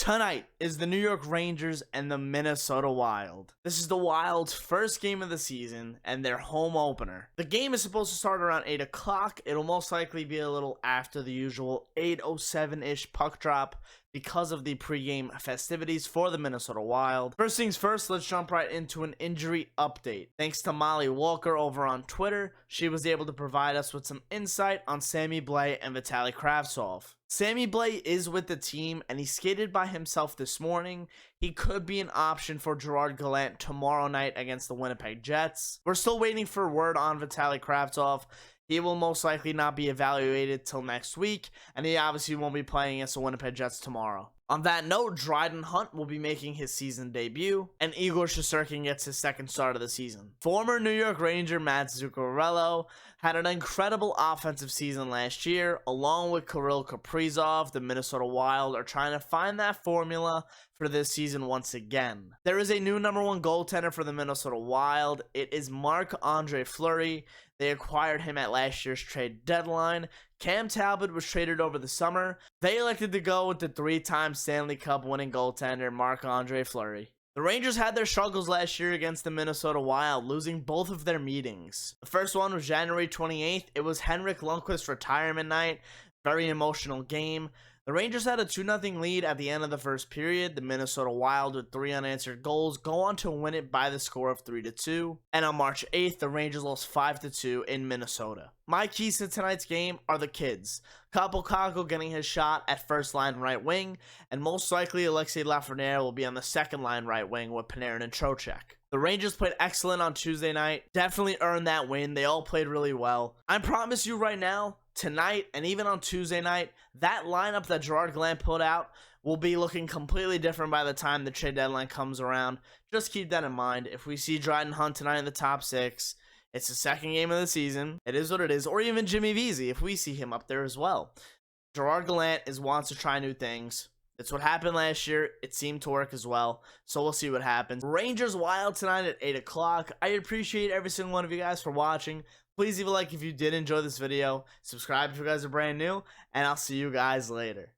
Tonight is the New York Rangers and the Minnesota Wild. This is the Wild's first game of the season and their home opener. The game is supposed to start around 8 o'clock. It'll most likely be a little after the usual 8:07-ish puck drop because of the pregame festivities for the Minnesota Wild. First things first, let's jump right into an injury update. Thanks to Molly Walker over on Twitter, she was able to provide us with some insight on Sammy Blais and Vitali Kravtsov. Sammy Blais is with the team and he skated by himself this morning. He could be an option for Gerard Gallant tomorrow night against the Winnipeg Jets. We're still waiting for word on Vitali Kravtsov. He will most likely not be evaluated till next week, and he obviously won't be playing against the Winnipeg Jets tomorrow. On that note, Dryden Hunt will be making his season debut, and Igor Shesterkin gets his second start of the season. Former New York Ranger Matt Zuccarello had an incredible offensive season last year, along with Kirill Kaprizov. The Minnesota Wild are trying to find that formula for this season once again. There is a new number one goaltender for the Minnesota Wild. It is Marc-Andre Fleury. They acquired him at last year's trade deadline. Cam Talbot was traded over the summer. They elected to go with the three-time Stanley Cup winning goaltender Marc-Andre Fleury. The Rangers had their struggles last year against the Minnesota Wild, losing both of their meetings. The first one was January 28th. It was Henrik Lundqvist's retirement night. Very emotional game. The Rangers had a 2-0 lead at the end of the first period. The Minnesota Wild, with 3 unanswered goals, go on to win it by the score of 3-2. And on March 8th, the Rangers lost 5-2 in Minnesota. My keys to tonight's game are the kids. Kaapo getting his shot at first line right wing, and most likely Alexei Lafreniere will be on the second line right wing with Panarin and Trocheck. The Rangers played excellent on Tuesday night. Definitely earned that win. They all played really well. I promise you right now, tonight and even on Tuesday night, that lineup that Gerard Gallant put out will be looking completely different by the time the trade deadline comes around. Just keep that in mind. If we see Dryden Hunt tonight in the top 6, it's the second game of the season. It is what it is. Or even Jimmy Vesey, if we see him up there as well. Gerard Gallant wants to try new things. It's what happened last year. It seemed to work as well. So we'll see what happens. Rangers Wild tonight at 8 o'clock. I appreciate every single one of you guys for watching. Please leave a like if you did enjoy this video. Subscribe if you guys are brand new. And I'll see you guys later.